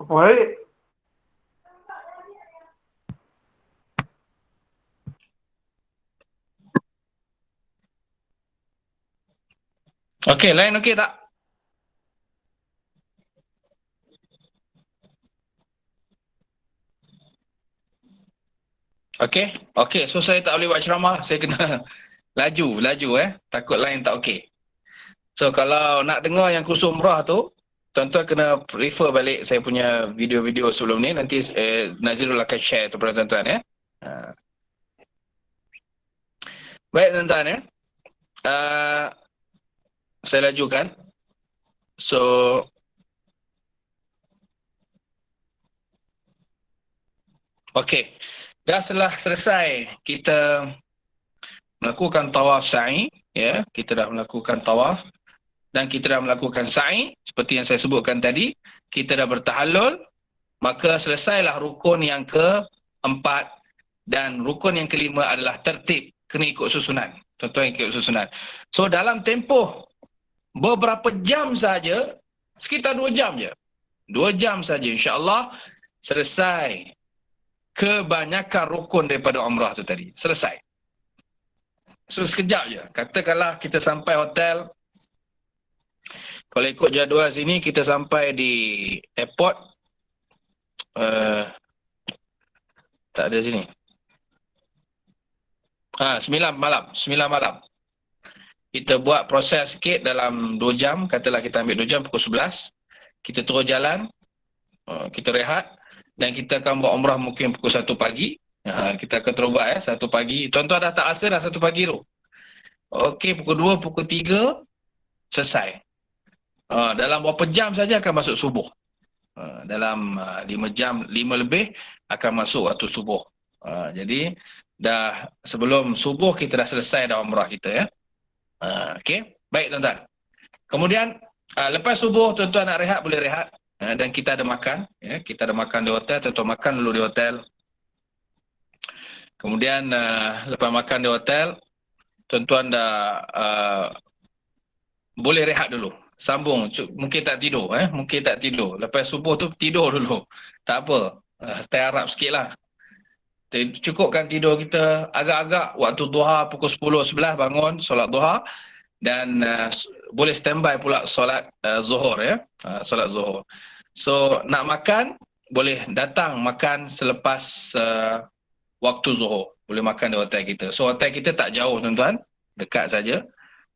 Baik. Okey, lain okey tak? Okey. Okey, so saya tak boleh buat ceramah, saya kena laju takut lain tak okey. So kalau nak dengar yang kursus umrah tu, tuan-tuan kena refer balik saya punya video-video sebelum ni, nanti Nazirul akan share tu pada tuan-tuan ya. Ha. Baik tuan-tuan ya. Uh, saya lajukan. So okey. Dah setelah selesai kita melakukan tawaf sa'i ya, kita dah melakukan tawaf dan kita dah melakukan sa'i seperti yang saya sebutkan tadi, kita dah bertahallul, maka selesailah rukun yang keempat dan rukun yang kelima adalah tertib, kena ikut susunan. Tuan-tuan ikut susunan. So dalam tempoh beberapa jam saja, sekitar 2 jam je. 2 jam saja insya-Allah selesai kebanyakan rukun daripada umrah tu tadi. Selesai. So sekejap je. Katakanlah kita sampai hotel, kalau ikut jadual sini kita sampai di airport tak ada sini. 9 malam. Kita buat proses sikit dalam 2 jam, katalah kita ambil 2 jam pukul 11. Kita terus jalan, kita rehat dan kita akan buat umrah mungkin pukul 1 pagi. Kita akan terus buat 1 pagi. Tuan-tuan dah tak rasa dah 1 pagi tu. Okey, pukul 2, pukul 3 selesai. Dalam berapa jam saja akan masuk subuh. Dalam 5 jam, 5 lebih akan masuk waktu subuh. Jadi dah sebelum subuh kita dah selesai dah umrah kita ya. Okey, baik tuan-tuan. Kemudian lepas subuh tuan-tuan nak rehat boleh rehat, dan kita ada makan ya, kita ada makan di hotel, tuan-tuan makan dulu di hotel. Kemudian lepas makan di hotel tuan-tuan dah boleh rehat dulu. Sambung, mungkin tak tidur mungkin tak tidur. Lepas subuh tu tidur dulu. Tak apa. Stay harap sikitlah. Cukupkan tidur kita agak-agak waktu duha pukul 10 11 bangun solat duha dan boleh standby pula solat zuhur ya. Solat zuhur. So nak makan boleh datang makan selepas waktu zuhur. Boleh makan di hotel kita. So hotel kita tak jauh tuan-tuan, dekat saja.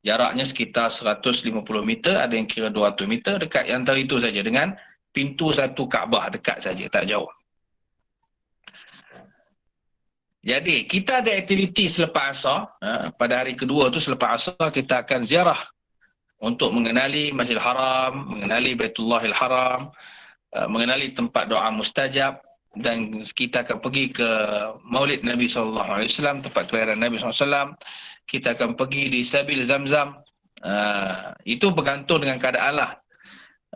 Jaraknya sekitar 150 meter, ada yang kira 200 meter, dekat yang antara itu saja dengan pintu satu Kaabah, dekat saja, tak jauh. Jadi, kita ada aktiviti selepas asar, pada hari kedua tu selepas asar kita akan ziarah untuk mengenali Masjidil Haram, mengenali Baitullahil Haram, mengenali tempat doa mustajab, dan kita akan pergi ke Maulid Nabi SAW, tempat kelahiran Nabi SAW. Kita akan pergi di Sabil Zamzam. Itu bergantung dengan keadaan lah.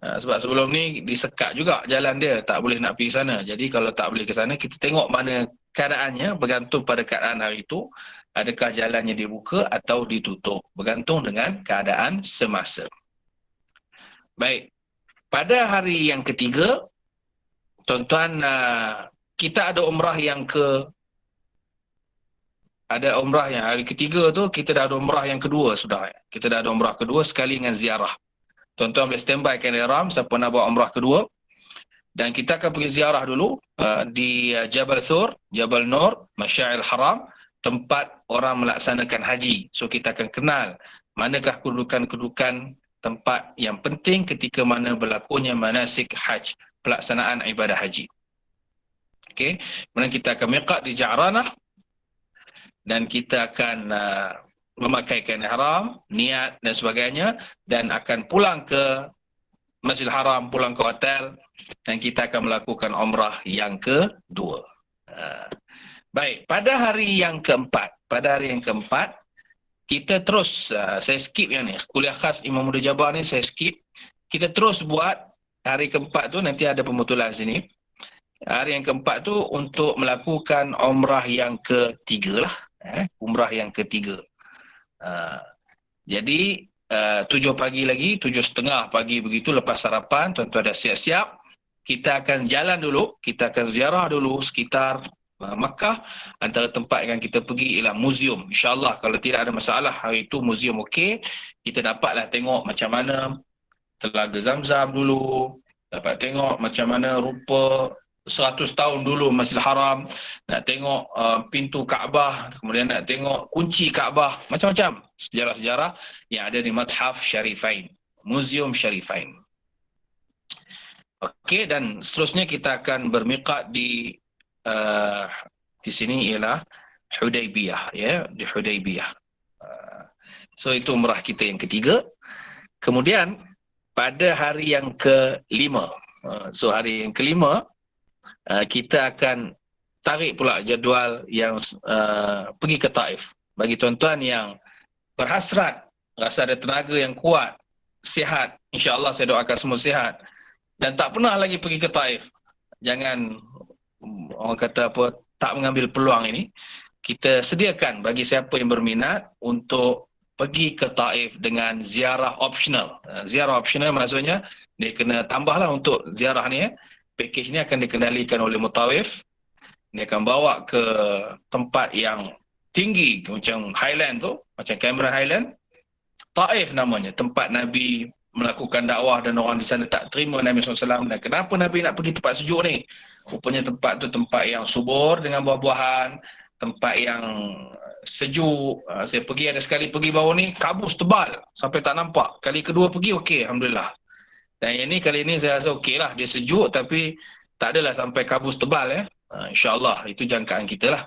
Sebab sebelum ni disekat juga jalan dia, tak boleh nak pergi sana. Jadi kalau tak boleh ke sana, kita tengok mana keadaannya, bergantung pada keadaan hari itu. Adakah jalannya dibuka atau ditutup, bergantung dengan keadaan semasa. Baik, pada hari yang ketiga, tuan-tuan, kita ada umrah yang hari ketiga tu kita dah ada umrah yang kedua sudah. Kita dah ada umrah kedua sekali dengan ziarah. Tuan-tuan boleh standby kan ihram siapa nak buat umrah kedua. Dan kita akan pergi ziarah dulu di Jabal Thur, Jabal Nur, Masyaril Haram, tempat orang melaksanakan haji. So kita akan kenal manakah kedudukan-kedudukan tempat yang penting ketika mana berlakunya manasik haj, pelaksanaan ibadah haji. Okey, kemudian kita akan miqat di Ja'ranah dan kita akan memakaikan ihram, niat dan sebagainya, dan akan pulang ke Masjidil Haram, pulang ke hotel, dan kita akan melakukan umrah yang kedua. Baik, pada hari yang keempat, kita terus, saya skip yang ni, kuliah khas Imam Muda Jabar ni saya skip. Kita terus buat hari keempat tu, nanti ada pemutulan sini. Hari yang keempat tu untuk melakukan umrah yang ketiga lah. Umrah yang ketiga. Jadi 7 pagi lagi, 7:30 pagi begitu lepas sarapan, tuan-tuan dah siap-siap. kita akan jalan dulu, kita akan ziarah dulu sekitar Makkah. Antara tempat yang kita pergi ialah muzium. InsyaAllah kalau tidak ada masalah hari itu muzium okey, kita dapatlah tengok macam mana Telaga Zamzam dulu, dapat tengok macam mana rupa 100 tahun dulu Masjidil Haram, nak tengok pintu Kaabah, kemudian nak tengok kunci Kaabah, macam-macam sejarah-sejarah yang ada di Mathaf Syarifain, Muzium Syarifain. Okey, dan seterusnya kita akan bermiqat di sini ialah Hudaybiyah, ya, di Hudaybiyah. So itu umrah kita yang ketiga. Kemudian pada hari yang kelima, so hari yang kelima kita akan tarik pula jadual yang pergi ke Taif. Bagi tuan-tuan yang berhasrat, rasa ada tenaga yang kuat, sihat, insya-Allah saya doakan semua sihat, dan tak pernah lagi pergi ke Taif, jangan orang kata apa, tak mengambil peluang ini. Kita sediakan bagi siapa yang berminat untuk pergi ke Taif dengan ziarah optional. Ziarah optional maksudnya dia kena tambahlah untuk ziarah ni. Pakej ni akan dikendalikan oleh mutawif. Dia akan bawa ke tempat yang tinggi macam Highland tu, macam Cameron Highland. Taif namanya, tempat Nabi melakukan dakwah dan orang di sana tak terima Nabi SAW. Dan kenapa Nabi nak pergi tempat sejuk ni? Rupanya tempat tu tempat yang subur dengan buah-buahan, tempat yang sejuk. Saya pergi, ada sekali pergi baru ni, kabus tebal sampai tak nampak. Kali kedua pergi okey, Alhamdulillah. Dan yang ni kali ni saya rasa okey lah, dia sejuk tapi tak adalah sampai kabus tebal ya. InsyaAllah itu jangkaan kita lah.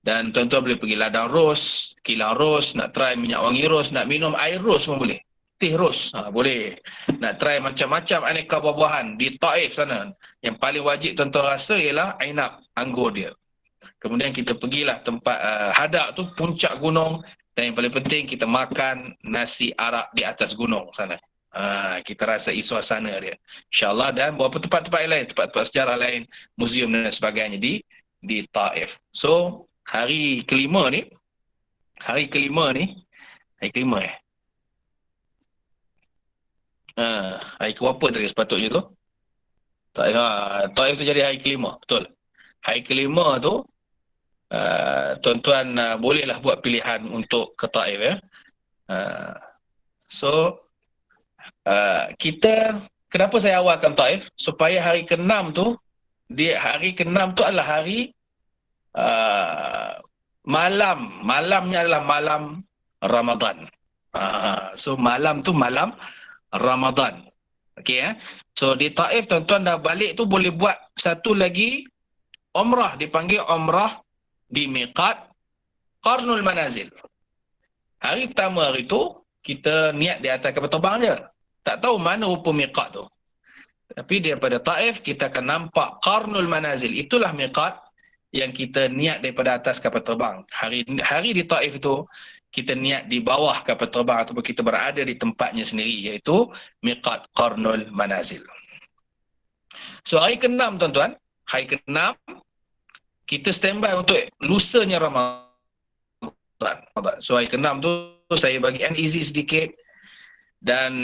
Dan tuan-tuan boleh pergi ladang ros, kilang ros, nak try minyak wangi ros, nak minum air ros pun boleh. Teh ros, boleh. Nak try macam-macam aneka buah-buahan di Taif sana. Yang paling wajib tuan-tuan rasa ialah ainab, anggur dia. Kemudian kita pergilah tempat Hadak tu, puncak gunung. Dan yang paling penting kita makan nasi arak di atas gunung sana. Kita rasai suasana dia, InsyaAllah. Dan beberapa tempat-tempat lain, tempat-tempat sejarah lain, muzium dan sebagainya di Taif. So hari kelima ni, hari kelima hari ke-berapa tadi sepatutnya tu? Taif tu jadi hari kelima, betul. Hari kelima tu tuan-tuan bolehlah buat pilihan untuk ke Taif ya. So kita, kenapa saya awalkan Taif? Supaya hari ke-6 tu, hari ke-6 tu adalah hari malamnya adalah malam Ramadan. So malam tu malam Ramadan. Okey ya. So di Taif tuan-tuan dah balik tu boleh buat satu lagi umrah, dipanggil umrah di miqat Qarnul Manazil. Hari pertama hari tu kita niat di atas kapal terbang je. Tak tahu mana rupa miqat tu. Tapi daripada Taif kita akan nampak Qarnul Manazil. Itulah miqat yang kita niat daripada atas kapal terbang. Hari di Taif itu kita niat di bawah kapal terbang ataupun kita berada di tempatnya sendiri, iaitu miqat Qarnul Manazil. So hari ke-6 tuan-tuan, hari ke-6 kita standby untuk lusanya Ramadan. So hari ke-6 tu saya bagi easy sedikit dan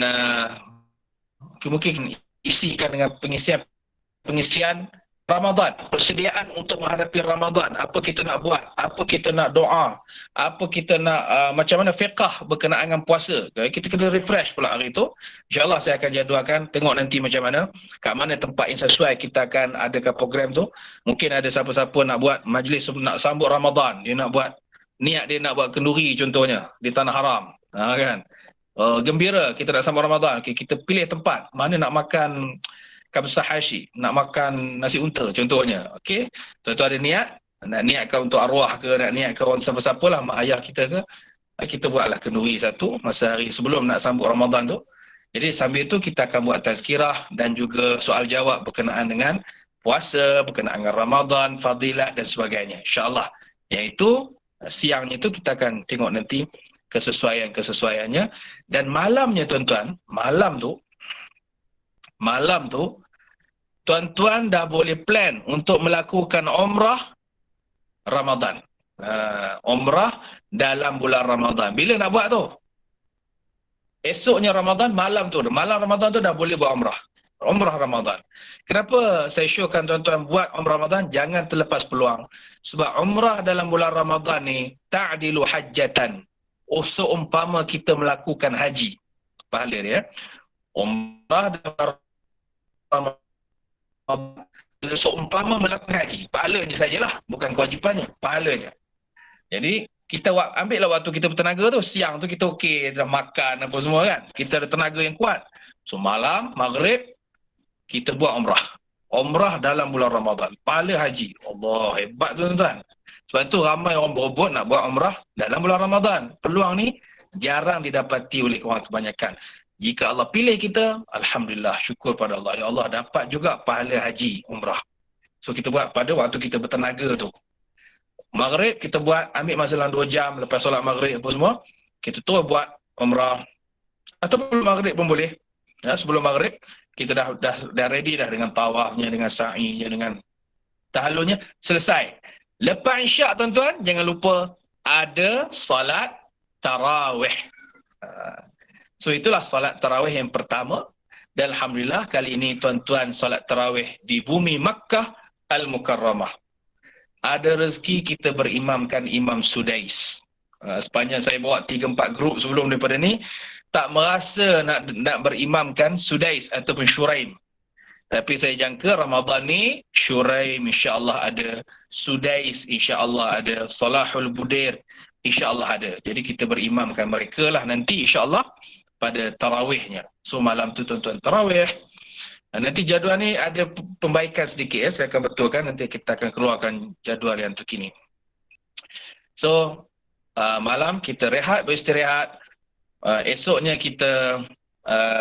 mungkin isikan dengan pengisian Ramadan, persediaan untuk menghadapi Ramadan. Apa kita nak buat, apa kita nak doa, apa kita nak macam mana fiqah berkenaan dengan puasa. Kita kena refresh pula hari itu. InsyaAllah saya akan jadualkan, tengok nanti macam mana, kat mana tempat yang sesuai kita akan adakan program tu. Mungkin ada siapa-siapa nak buat majlis nak sambut Ramadan, dia nak buat niat, dia nak buat kenduri contohnya di Tanah Haram, kan. Gembira kita nak sambut Ramadan. Okay, kita pilih tempat mana nak makan kabsah hashi, nak makan nasi unta contohnya. Okey, tuan-tuan ada niat, nak niatkan untuk arwah ke, nak niatkan orang siapa-siapa lah, mak ayah kita ke, kita buatlah kenduri satu masa hari sebelum nak sambut Ramadan tu. Jadi sambil tu kita akan buat tazkirah dan juga soal jawab berkenaan dengan puasa, berkenaan dengan Ramadan, fadilat dan sebagainya, insyaAllah. Iaitu siangnya tu kita akan tengok nanti kesesuaiannya. Dan malamnya tuan-tuan, malam tu tuan-tuan dah boleh plan untuk melakukan umrah Ramadan. Umrah dalam bulan Ramadan. Bila nak buat tu? Esoknya Ramadan, malam Ramadan tu dah boleh buat umrah. umrah Ramadan. Kenapa saya syorkan tuan-tuan buat umrah Ramadan? Jangan terlepas peluang. Sebab umrah dalam bulan Ramadan ni ta'dilu hajjatan. Seumpama kita melakukan haji. Pahala dia. Umrah dalam bulan Ramadan seumpama melakukan haji. Pahalanya sajalah, bukan kewajipannya, pahalanya. Jadi kita ambillah waktu kita bertenaga tu, siang tu kita okey dah makan apa semua kan. Kita ada tenaga yang kuat. So malam, maghrib kita buat umrah. Umrah dalam bulan Ramadan. Pahala haji. Allah, hebat tuan-tuan. Sebab tu ramai orang berebut nak buat umrah dalam bulan Ramadan. Peluang ni jarang didapati oleh orang kebanyakan. Jika Allah pilih kita, alhamdulillah, syukur pada Allah. Ya Allah, dapat juga pahala haji, umrah. So kita buat pada waktu kita bertenaga tu. Maghrib kita buat, ambil masa dalam 2 jam lepas solat maghrib apa semua, kita terus buat umrah. Ataupun maghrib pun boleh. Ya, sebelum maghrib kita dah ready dah dengan tawafnya, dengan sa'inya, dengan tahallulnya, selesai. Lepas isyak tuan-tuan, jangan lupa ada solat tarawih. So itulah solat tarawih yang pertama. Dan alhamdulillah kali ini tuan-tuan solat tarawih di bumi Makkah Al-Mukarramah. Ada rezeki kita berimamkan Imam Sudais. Sepanjang saya bawa 3-4 grup sebelum daripada ni, tak merasa nak berimamkan Sudais ataupun Shuraim. Tapi saya jangka Ramadan ni Shuraim insya-Allah ada, Sudais insya-Allah ada, Salahul Budair insya-Allah ada. Jadi kita berimamkan mereka lah nanti insya-Allah pada tarawihnya. So malam tu tuan-tuan tarawih. Nanti jadual ni ada pembaikan sedikit ya. Saya akan betulkan, nanti kita akan keluarkan jadual yang terkini. So malam kita rehat, beristirahat. Esoknya kita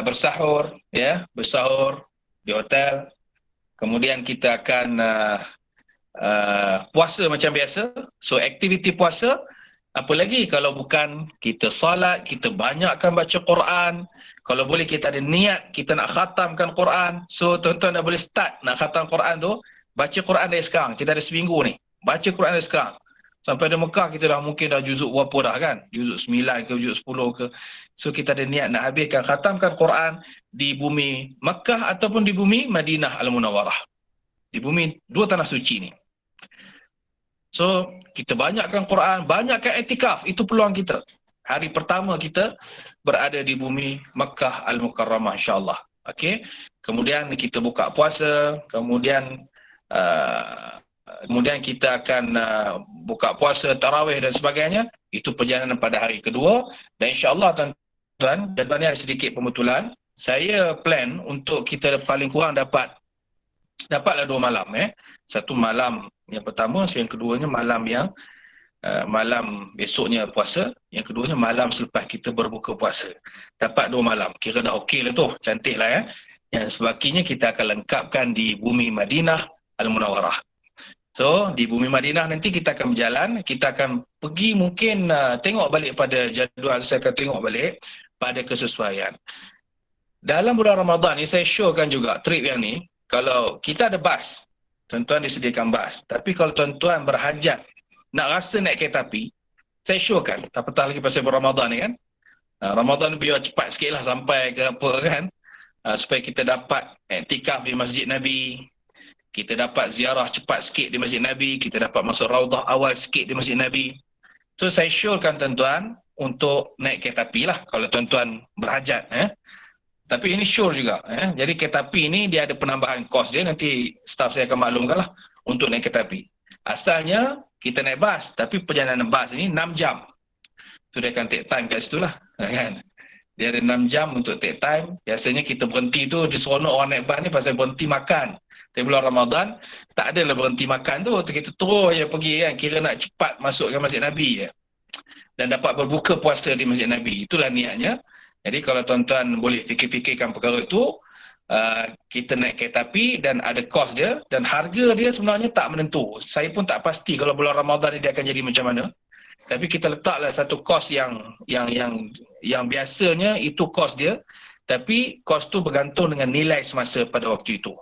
bersahur ya, bersahur di hotel. Kemudian kita akan puasa macam biasa. So aktiviti puasa, apa lagi kalau bukan kita salat, kita banyakkan baca Quran. Kalau boleh kita ada niat kita nak khatamkan Quran. So tuan-tuan dah boleh start nak khatam Quran tu, baca Quran dari sekarang. Kita ada seminggu ni, baca Quran dari sekarang. Sampai di Mekah kita dah mungkin dah juzuk berapa dah kan, juzuk 9 ke juzuk 10 ke. So kita ada niat nak habiskan khatamkan Quran di bumi Mekah ataupun di bumi Madinah Al-Munawwarah. Di bumi dua tanah suci ni. So kita banyakkan Quran, banyakkan iktikaf. Itu peluang kita. Hari pertama kita berada di bumi Makkah Al-Mukarramah insya-Allah. Okey. Kemudian kita buka puasa, kemudian kita akan buka puasa, tarawih dan sebagainya. Itu perjalanan pada hari kedua dan insya-Allah tuan-tuan, jadualnya ada sedikit pembetulan. Saya plan untuk kita paling kurang dapatlah 2 malam Satu malam yang pertama, yang keduanya malam yang malam besoknya puasa, yang keduanya malam selepas kita berbuka puasa. Dapat 2 malam. Kira dah okey lah tu, cantik lah ya. Yang sebagainya kita akan lengkapkan di bumi Madinah Al-Munawwarah. So di bumi Madinah nanti kita akan berjalan, kita akan pergi mungkin tengok balik pada jadual, saya akan tengok balik pada kesesuaian. Dalam bulan Ramadan ni saya syorkan juga trip yang ni, kalau kita ada bas, tuan-tuan disediakan bas. Tapi kalau tuan-tuan berhajat nak rasa naik kereta api, saya syorkan, tak petah lagi pasal Ramadan ni kan. Ramadan biar cepat sikit lah sampai ke apa kan. Supaya kita dapat iktikaf di Masjid Nabi. Kita dapat ziarah cepat sikit di Masjid Nabi. Kita dapat masuk raudah awal sikit di Masjid Nabi. So saya syorkan tuan-tuan untuk naik kereta api lah kalau tuan-tuan berhajat. Tapi ini sure juga. Jadi kereta api ni dia ada penambahan kos dia. Nanti staff saya akan maklumkan lah untuk naik kereta api. Asalnya kita naik bas. Tapi perjalanan bas ni 6 jam. Tu dia akan take time kat situ lah. Kan? Dia ada 6 jam untuk take time. Biasanya kita berhenti tu, diseronok orang naik bas ni pasal berhenti makan. Tapi bulan Ramadan, tak adalah berhenti makan tu. Kita terus je pergi kan. Kira nak cepat masuk ke Masjid Nabi je. Dan dapat berbuka puasa di Masjid Nabi. Itulah niatnya. Jadi kalau tuan-tuan boleh fikir-fikirkan perkara itu, kita naik kereta api dan ada kos dia dan harga dia sebenarnya tak menentu. Saya pun tak pasti kalau bulan Ramadan ni dia akan jadi macam mana. Tapi kita letaklah satu kos yang biasanya itu kos dia, tapi kos tu bergantung dengan nilai semasa pada waktu itu.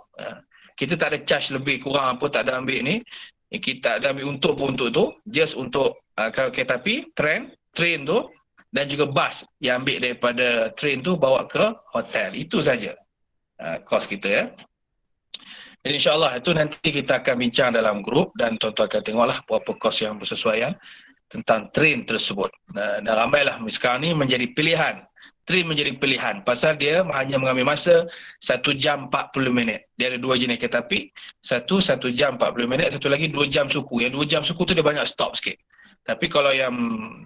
Kita tak ada charge lebih kurang apa, tak ada ambil ni. Kita tak ada ambil untuk tu, just untuk kalau kereta api, train tu dan juga bas yang ambil daripada train tu bawa ke hotel. Itu saja. kos kita ya. Jadi insyaAllah itu nanti kita akan bincang dalam grup dan tuan-tuan akan tengoklah berapa kos yang bersesuaian tentang train tersebut. Dan ramailah sekarang ni menjadi pilihan. Train menjadi pilihan pasal dia hanya mengambil masa 1 jam 40 minit. Dia ada 2 jenis kereta api. Satu 1 jam 40 minit, satu lagi 2 jam suku. Yang 2 jam suku tu dia banyak stop sikit. Tapi kalau yang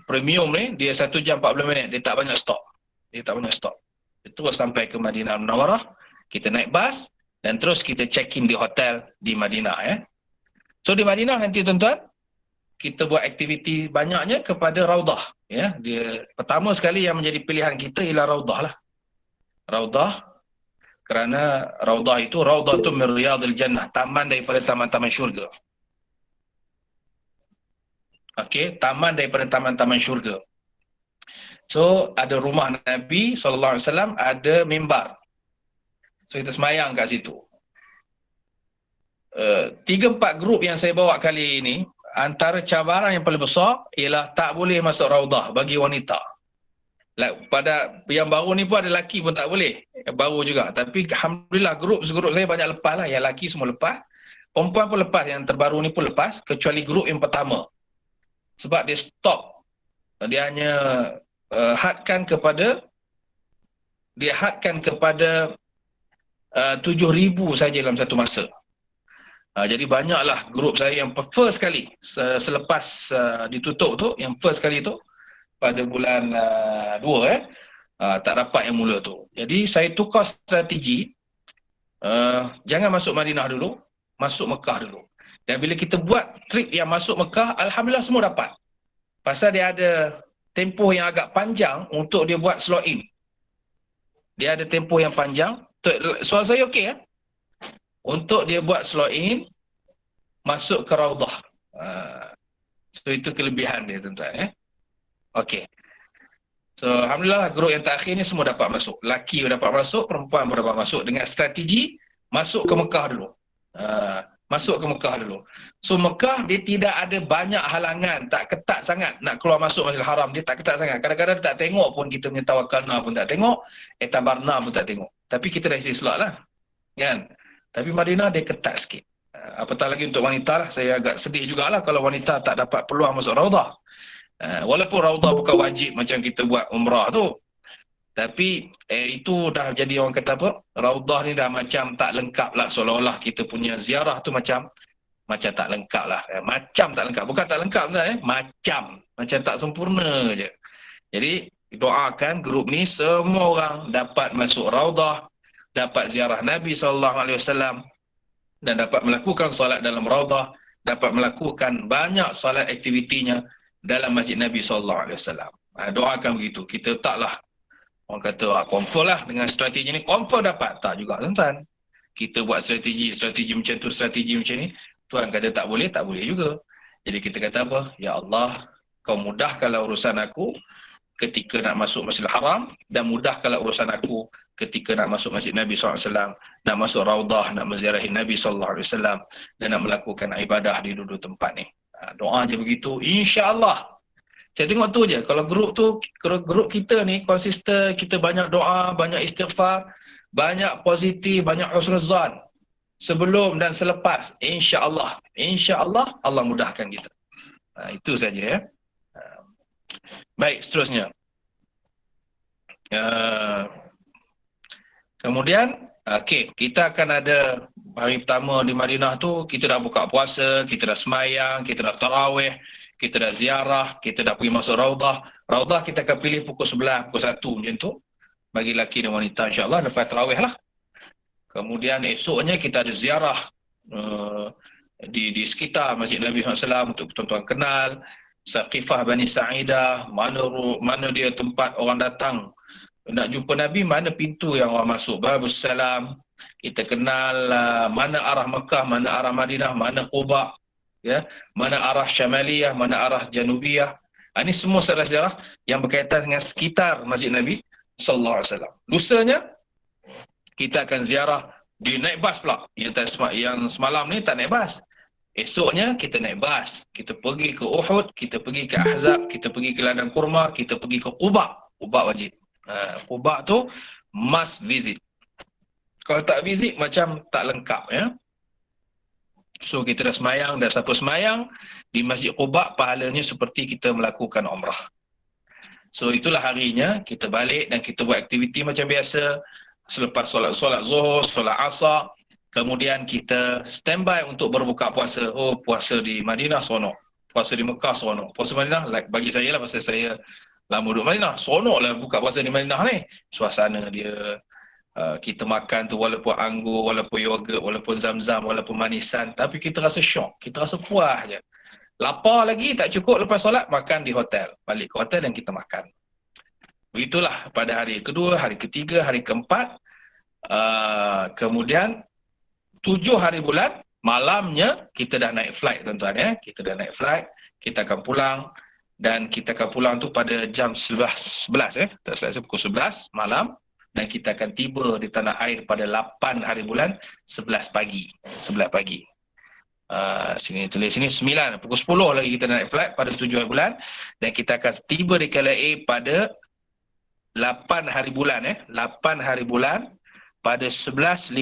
premium ni, dia 1 jam 40 minit. Dia tak banyak stop. Dia tak banyak stop. Dia terus sampai ke Madinah Munawarah. Kita naik bas dan terus kita check in di hotel di Madinah ya. So di Madinah nanti tuan-tuan, kita buat aktiviti banyaknya kepada Raudah ya. Dia pertama sekali yang menjadi pilihan kita ialah Raudah lah. Raudah kerana Raudah itu Raudatun min Riyadil Jannah, taman daripada taman-taman syurga. Okey, taman daripada taman-taman syurga. So ada rumah Nabi SAW, ada mimbar. So kita semayang kat situ. 3-4 grup yang saya bawa kali ini, antara cabaran yang paling besar ialah tak boleh masuk Raudah bagi wanita. Pada yang baru ni pun ada lelaki pun tak boleh. Baru juga. Tapi alhamdulillah grup saya banyak lepas lah. Yang lelaki semua lepas. Perempuan pun lepas. Yang terbaru ni pun lepas. Kecuali grup yang pertama. Sebab dia stop. Dia hanya hadkan kepada 7,000 saja dalam satu masa. Jadi banyaklah grup saya yang first sekali selepas ditutup tu, yang first sekali tu pada bulan 2 tak dapat yang mula tu. Jadi saya tukar strategi, jangan masuk Madinah dulu, masuk Mekah dulu. Dan bila kita buat trip yang masuk Mekah, alhamdulillah semua dapat. Pasal dia ada tempoh yang agak panjang untuk dia buat slot in. Dia ada tempoh yang panjang. Soal saya okey ya? Untuk dia buat slot in, masuk ke Raudah. So itu kelebihan dia tuan-tuan ya. Okey. So alhamdulillah grup yang terakhir ni semua dapat masuk. Laki dapat masuk, perempuan pun dapat masuk dengan strategi masuk ke Mekah dulu. Masuk ke Mekah dulu. So Mekah dia tidak ada banyak halangan, tak ketat sangat nak keluar masuk Masjidil Haram, dia tak ketat sangat. Kadang-kadang dia tak tengok pun, kita punya tawakalna pun tak tengok, etabarna pun tak tengok. Tapi kita dah isi slot lah. Kan? Tapi Madinah dia ketat sikit. Apatah lagi untuk wanita lah, saya agak sedih jugalah kalau wanita tak dapat peluang masuk Raudah. Walaupun Raudah bukan wajib macam kita buat umrah tu. Tapi itu dah jadi orang kata apa, Raudah ni dah macam tak lengkap lah. Seolah-olah kita punya ziarah tu macam tak lengkap lah. Macam tak lengkap. Bukan tak lengkap kan, macam tak sempurna je. Jadi doakan grup ni semua orang dapat masuk Raudah, dapat ziarah Nabi SAW dan dapat melakukan solat dalam Raudah, dapat melakukan banyak solat aktivitinya dalam Masjid Nabi SAW. Doakan begitu. Kita taklah orang kata confirm lah dengan strategi ni, confirm dapat. Tak juga tuan-tuan. Kita buat strategi macam tu, strategi macam ni, Tuhan kata tak boleh juga. Jadi kita kata apa? Ya Allah, kau mudahkanlah urusan aku ketika nak masuk Masjidil Haram, dan mudahkanlah urusan aku ketika nak masuk Masjid Nabi SAW, nak masuk Raudah, nak menziarahi Nabi SAW, dan nak melakukan ibadah di dua-dua tempat ni. Doa je begitu, insya-Allah. Saya tengok tu je, kalau grup kita ni konsisten, kita banyak doa, banyak istighfar, banyak positif, banyak husnuzan sebelum dan selepas, insya-Allah Allah mudahkan kita. Itu saja ya. Baik, seterusnya. Kemudian, kita akan ada hari pertama di Madinah tu, kita dah buka puasa, kita dah semayang, kita dah tarawih, kita dah ziarah, kita dah pergi masuk Raudah. Raudah kita akan pilih pukul 11, pukul 1 macam tu. Bagi lelaki dan wanita insya-Allah, lepas tarawih lah. Kemudian esoknya kita ada ziarah di sekitar Masjid Nabi SAW untuk tuan-tuan kenal. Saqifah Bani Sa'idah, mana dia tempat orang datang nak jumpa Nabi, mana pintu yang orang masuk, Babus Salam. Kita kenal mana arah Mekah, mana arah Madinah, mana Quba, ya, mana arah Syamaliyah, mana arah Janubiyah. Ini semua sejarah yang berkaitan dengan sekitar Masjid Nabi sallallahu alaihi wasallam. Lusanya kita akan ziarah di naik bas pula. Yang semalam ni tak naik bas. Esoknya kita naik bas, kita pergi ke Uhud, kita pergi ke Ahzab, kita pergi ke Ladang Kurma, kita pergi ke Quba. Quba wajib. Quba tu must visit. Kalau tak visit macam tak lengkap ya. So kita dah semayang, dah siapa semayang di Masjid Quba, pahalanya seperti kita melakukan umrah. So itulah harinya, kita balik dan kita buat aktiviti macam biasa. Selepas solat Zuhur, solat Asar, kemudian kita standby untuk berbuka puasa. Oh, puasa di Madinah seronok. Puasa di Mekah seronok. Puasa Madinah, like bagi saya lah, pasal saya lama duduk Madinah, seronok lah buka puasa di Madinah ni. Suasana dia, kita makan tu walaupun anggur, walaupun yogurt, walaupun zam-zam, walaupun manisan, tapi kita rasa syok, kita rasa puas je. Lapar lagi, tak cukup lepas solat, makan di hotel. Balik ke hotel dan kita makan. Begitulah pada hari kedua, hari ketiga, hari keempat. Kemudian 7 hari bulan, malamnya kita dah naik flight tuan-tuan ya. Kita dah naik flight, kita akan pulang. Dan kita akan pulang tu pada jam 11 ya. Tak salah saya pukul 11 malam. Dan kita akan tiba di tanah air pada 8 hari bulan 11 pagi. 11 pagi. Sini tulis sini 9, pukul 10 lagi kita naik flight pada 7 hari bulan. Dan kita akan tiba di KLIA pada 8 hari bulan 8 hari bulan pada 11.50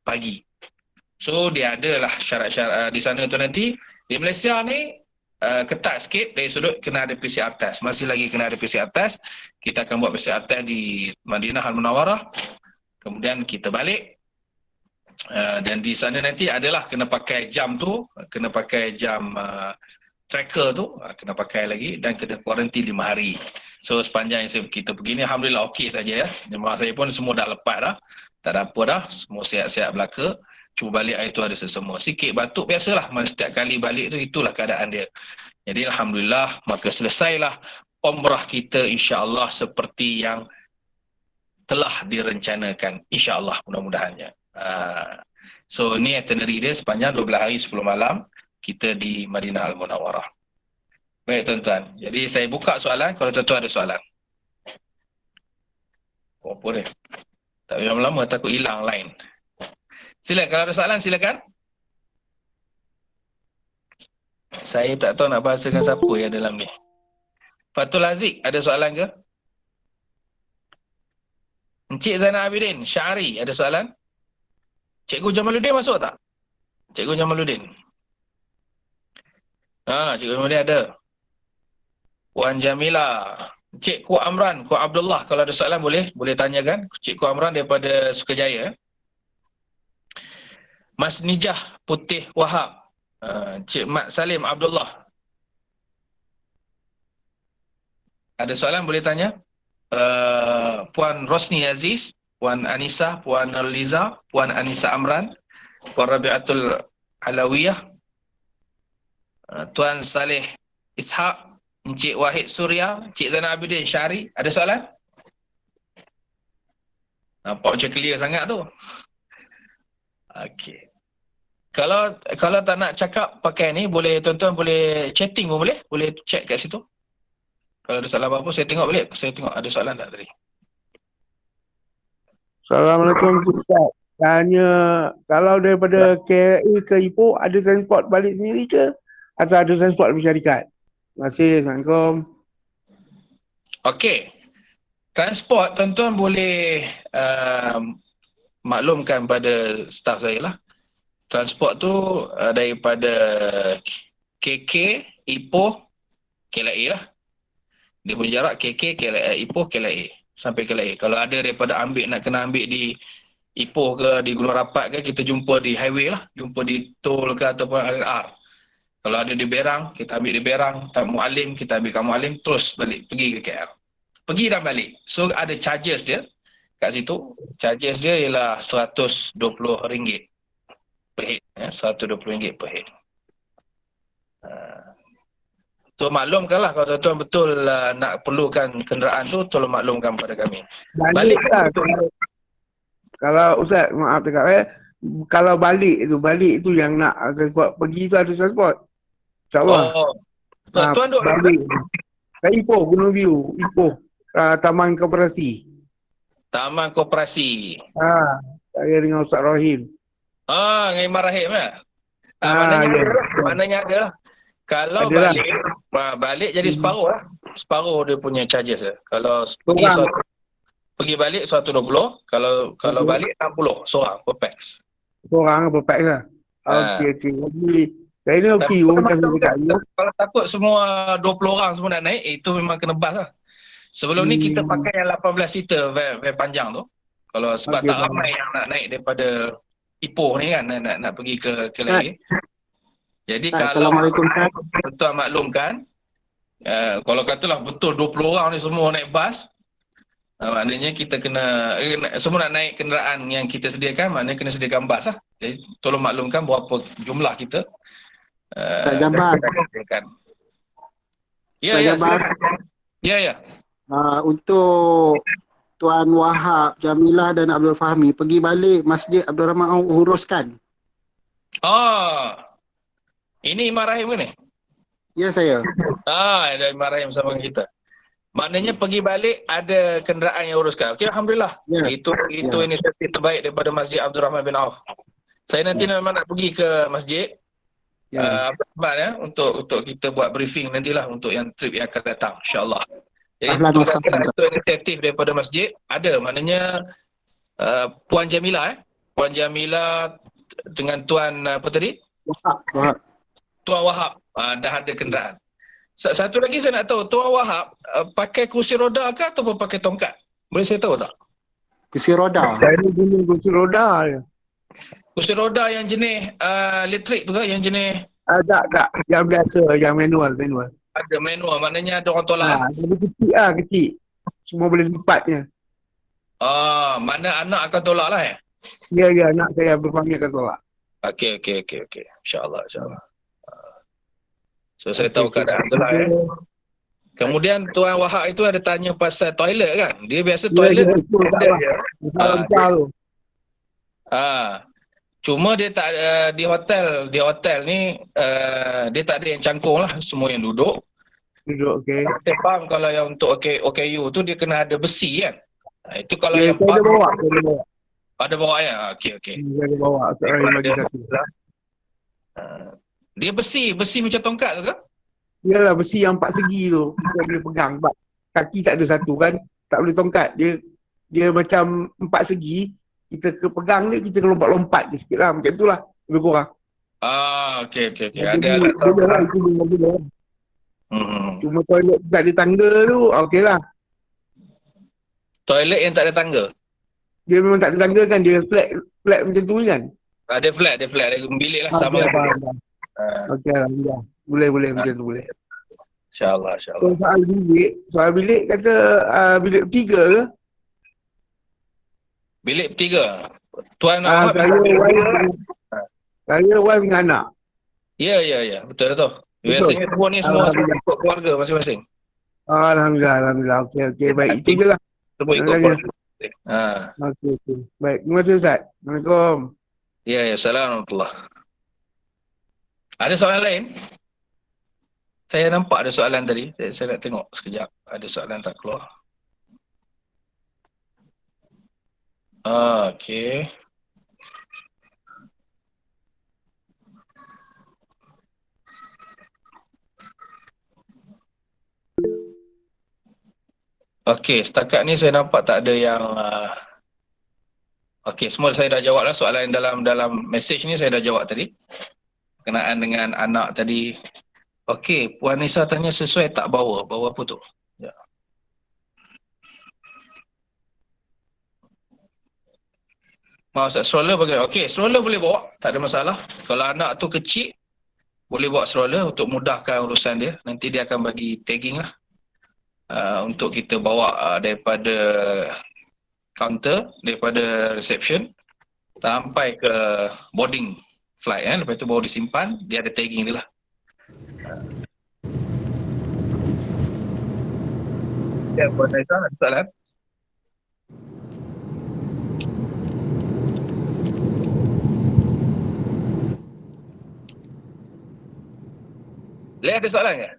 pagi. So dia adalah syarat-syarat di sana tu nanti. Di Malaysia ni ketat sikit dari sudut kena ada PCR test. Masih lagi kena ada PCR test. Kita akan buat PCR test di Madinah Al-Munawarah. Kemudian kita balik. Dan di sana nanti adalah kena pakai jam tu, kena pakai jam tracker tu, kena pakai lagi dan kena kuarantin 5 hari. So sepanjang kita pergi ni alhamdulillah okey saja ya. Jemaah saya pun semua dah lepas dah. Tak ada apa dah, semua sihat-sihat belaka. Cuma balik hari tu ada sesemua. Sikit batuk biasalah, mana setiap kali balik tu itulah keadaan dia. Jadi alhamdulillah, maka selesailah umrah kita insya-Allah seperti yang telah direncanakan, insya-Allah mudah-mudahannya. So ni itinerary dia sepanjang 12 hari 10 malam kita di Madinah Al-Munawarah. Baik tuan-tuan, jadi saya buka soalan kalau tuan-tuan ada soalan. Apa dia? Tak lama-lama takut hilang line. Silakan, kalau ada soalan silakan. Saya tak tahu nak bahasakan siapa yang dalam ni. Fatul Aziz, ada soalan ke? Encik Zainal Abidin, Syari, ada soalan? Cikgu Jamaluddin masuk tak? Cikgu Jamaluddin. Cikgu Jamaluddin ada. Puan Jamila. Cik Ku Amran, Ku Abdullah, kalau ada soalan boleh tanyakan. Cik Ku Amran daripada Sukajaya. Mas Nijah Putih Wahab. Cik Mat Salim Abdullah. Ada soalan boleh tanya? Puan Rosni Aziz, Puan Anissa, Puan Liza, Puan Anissa Amran, Puan Rabiatul Alawiyah, Tuan Saleh Ishaq, Encik Wahid Surya, Encik Zainal Abidin Syari. Ada soalan? Nampak macam clear sangat tu. Okey. Kalau tak nak cakap pakai ni, boleh tuan-tuan boleh chatting pun boleh. Boleh chat kat situ. Kalau ada soalan apa-apa, saya tengok balik. Saya tengok ada soalan tak tadi. Assalamualaikum Ustaz. Tanya, kalau daripada KLA ke Ipoh, ada transport balik sendiri ke? Atau ada transport bersyarikat? Terima kasih. Assalamualaikum. Okey. Transport tuan-tuan boleh maklumkan pada staf saya lah. Transport tu daripada KK, Ipoh, KLIA lah. Dia punya jarak KK, KLIA, Ipoh, KLIA. Sampai KLIA. Kalau ada daripada nak kena ambil di Ipoh ke, di Gunung Rapat ke, kita jumpa di highway lah. Jumpa di tol ke ataupun RR. Kalau ada di Berang, kita ambil di Berang. Tak Mualim, kita ambil kat Mualim, terus balik, pergi ke KL. Pergi dan balik. So ada charges dia kat situ. Charges dia ialah RM120 per head. RM120 per head. So maklumkanlah kalau tuan-tuan betul nak perlukan kenderaan tu, tolong maklumkan pada kami. Balik lah. Kalau Ustaz, maaf dekat kalau balik tu yang nak transport pergi tu ada transport. InsyaAllah. Tuan duduk balik. Kat Ipoh, Gunung View, Ipoh. Taman Koperasi. Taman Koperasi. Saya dengan Ustaz Rahim. Dengan Imam Rahim lah. Maknanya ada lah. Kalau Adalah. balik jadi separuh lah. Separuh dia punya charges lah. Kalau pergi pergi balik 120, kalau Okey. balik 60 seorang per pax. Korang apa pack lah. Ha. Okey, okey. Jadi, saya ni Tapi okey. kalau Macam macam saya cakap ni. kalau takut semua 20 orang semua nak naik, itu memang kena bas lah. Sebelum ni kita Hmm. pakai yang 18 seater van panjang tu. Kalau sebab Okey, tak faham. ramai yang nak naik daripada Ipoh ni kan, nak pergi ke Ustaz, Lele. Jadi Ustaz, kalau Assalamualaikum Ustaz. tuan maklumkan, kalau katalah betul 20 orang ni semua naik bas, maknanya kita kena semua nak naik kenderaan yang kita sediakan, maknanya kena sediakan bas lah. Jadi tolong maklumkan berapa jumlah kita. Ustaz Jabar. Ya, Ustaz ya, Jabar. silakan. Ya. Untuk Tuan Wahab, Jamilah dan Abdul Fahmi pergi balik Masjid Abdul Rahman uruskan. Oh, ini Imam Rahim ke ni? Ya saya. Ada Imam Rahim sama dengan kita. Maknanya pergi balik ada kenderaan yang uruskan. Okey, alhamdulillah. Ya. Itu inisiatif terbaik daripada Masjid Abdul Rahman bin Auf. Saya nanti memang nak pergi ke masjid. Ya. Untuk kita buat briefing nantilah untuk yang trip yang akan datang, insya-Allah. Jadi Ahlan terima wa kasih sahlan. untuk inisiatif daripada masjid. Ada, maknanya Puan Jamilah Puan Jamilah dengan Tuan apa tadi? Wahab. Tuan Wahab dah ada kenderaan. Satu lagi saya nak tahu, Tuan Wahab pakai kursi roda ke ataupun pakai tongkat? Boleh saya tahu tak? Kursi roda. Saya ni guna kursi roda je. Kursi roda yang jenis elektrik tu ke? Yang jenis Tak. Yang biasa, yang manual. ada manual, maknanya ada orang tolak. Jadi kecil. Semua boleh lipatnya. Mana anak akan tolak lah Ya, anak saya berpanggil akan tolak. Okey. InsyaAllah. So saya tahu keadaan tu lah Kemudian Tuan Wahab itu ada tanya pasal toilet kan? Dia biasa toilet itu tak ada lah. je. Besar tu. Cuma dia tak di hotel ni dia tak ada yang cangkung lah, semua yang duduk. Okey. Saya faham kalau yang untuk OKU tu dia kena ada besi kan? Itu kalau Ya, yang saya ada bawa. ada bawa ya. Okey. Saya ada bawa. Saya bagi satu. Dia besi macam tongkat tu ke? Yalah, besi yang 4 segi tu. Kita boleh pegang. Sebab kaki tak ada satu kan. Tak boleh tongkat. Dia macam 4 segi. Kita pegang dia, kita lompat-lompat je sikit lah. Macam tu lah. Lebih kurang. Okey. Ada alat Boleh. Cuma toilet tak ada tangga tu, okey lah. Toilet yang tak ada tangga. Dia memang tak ada tangga kan. Dia flat macam tu kan. Ada flat, ada bilik lah sama dengan bilik. Okey, alhamdulillah. Boleh macam tu boleh. InsyaAllah. So, soal bilik kata bilik bertiga ke? Bilik bertiga. Tuan Wahab Saya wife dengan anak. Ya. Betul tu. Biasanya semua ni semua ikut keluarga masing-masing. Alhamdulillah. Okey. Baik, itu je lah. Semua ikut Alhamdulillah. keluarga. Okey. Baik, terima kasih Ustaz. Assalamualaikum. Ya. Assalamualaikum. Ada soalan lain? Saya nampak ada soalan tadi. Saya nak tengok sekejap. Ada soalan tak keluar. Okey. Okey, setakat ni saya nampak tak ada yang okey, semua saya dah jawab lah soalan dalam message ni saya dah jawab tadi. Berkenaan dengan anak tadi. Okey, Puan Nisa tanya sesuai tak bawa apa tu? Ya. Maksud stroller bagaimana? Okey, stroller boleh bawa, tak ada masalah. Kalau anak tu kecil, boleh bawa stroller untuk mudahkan urusan dia. Nanti dia akan bagi tagging lah. Untuk kita bawa daripada counter, daripada reception sampai ke boarding flight lepas tu baru disimpan, dia ada tagging dia lah. Ya, Puan Nisa ada soalan? Lea ada soalan ke?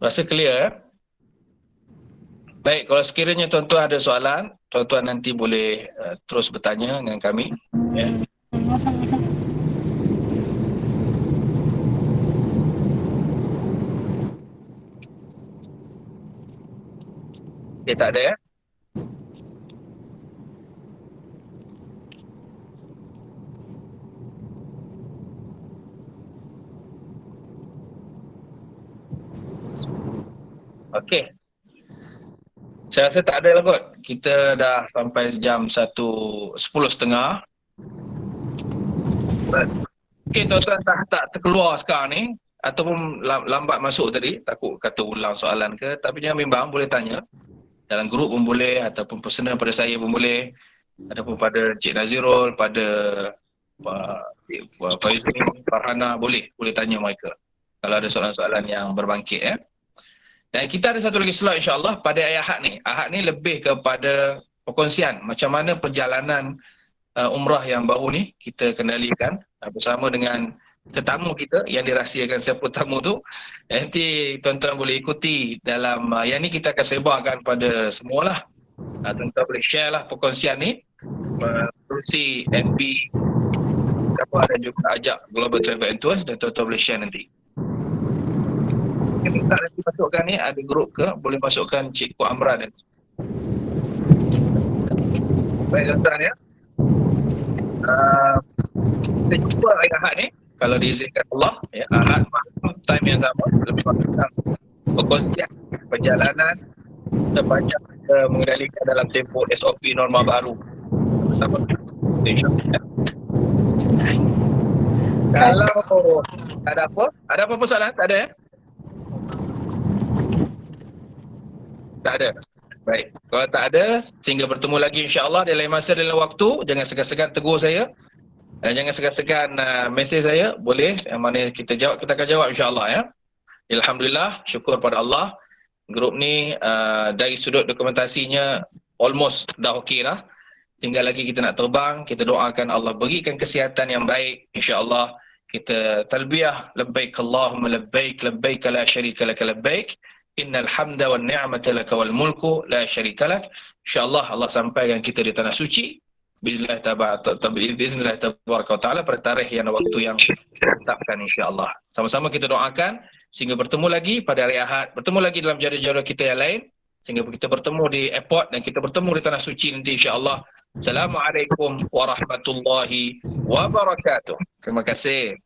Rasa clear Baik, kalau sekiranya tuan-tuan ada soalan, tuan-tuan nanti boleh terus bertanya dengan kami. Ya. Okay, tak ada ya? Okey. Saya rasa tak ada lah kot. Kita dah sampai jam 10:30. Okey, tuan-tuan tak terkeluar sekarang ni ataupun lambat masuk tadi, takut kata ulang soalan ke, tapi jangan bimbang, boleh tanya. Dalam grup pun boleh ataupun personal pada saya pun boleh, ataupun pada Cik Nazirul, pada Pak Faizul, Farhana, boleh tanya mereka kalau ada soalan-soalan yang berbangkit ya. Dan kita ada satu lagi slot insya-Allah pada Ahad ni. Ahad ni lebih kepada perkongsian macam mana perjalanan umrah yang baru ni kita kendalikan bersama dengan tetamu kita yang dirahsiakan siapa tamu tu. Nanti tuan-tuan boleh ikuti dalam yang ni kita akan sebarkan pada semualah. Tuan-tuan boleh share lah perkongsian ni melalui FB siapa ada juga ajak Global Travel and Tours dan tuan-tuan boleh share nanti. Kita minta nanti masukkan ni, ada grup ke, boleh masukkan Cikgu Amran nanti. Baik tuan-tuan ya. Kita jumpa hari Ahad ni, kalau diizinkan Allah ya, Ahad malam time yang sama, lebih tentang perkongsian perjalanan sepanjang kita mengendalikan dalam tempoh SOP norma baru bersama kita. InsyaAllah ya. Kalau ada apa persoalan? Tak ada ya? Tak ada. Baik. Kalau tak ada, sehingga bertemu lagi insya-Allah di lain masa dalam waktu. Jangan segan-segan tegur saya. Dan jangan segan-segan mesej saya. Boleh. Yang mana kita jawab, kita akan jawab insya-Allah ya. Alhamdulillah, syukur pada Allah. Grup ni dari sudut dokumentasinya almost dah okey dah. Tinggal lagi kita nak terbang. Kita doakan Allah berikan kesihatan yang baik. InsyaAllah kita talbiyah. Labbaik Allahumma labbaik. Labbaik la syarika laka labbaik. Innal hamda wan ni'mata laka wal mulku la syarika lak. InsyaAllah Allah sampaikan kita di tanah suci. Bismillah tabaraka wa ta'ala pada tarikh yang waktu yang ditetapkan insyaAllah. Sama-sama kita doakan sehingga bertemu lagi pada hari Ahad. Bertemu lagi dalam jadual-jadual kita yang lain. Sehingga kita bertemu di airport dan kita bertemu di tanah suci nanti insyaAllah. Assalamualaikum warahmatullahi wabarakatuh. Terima kasih.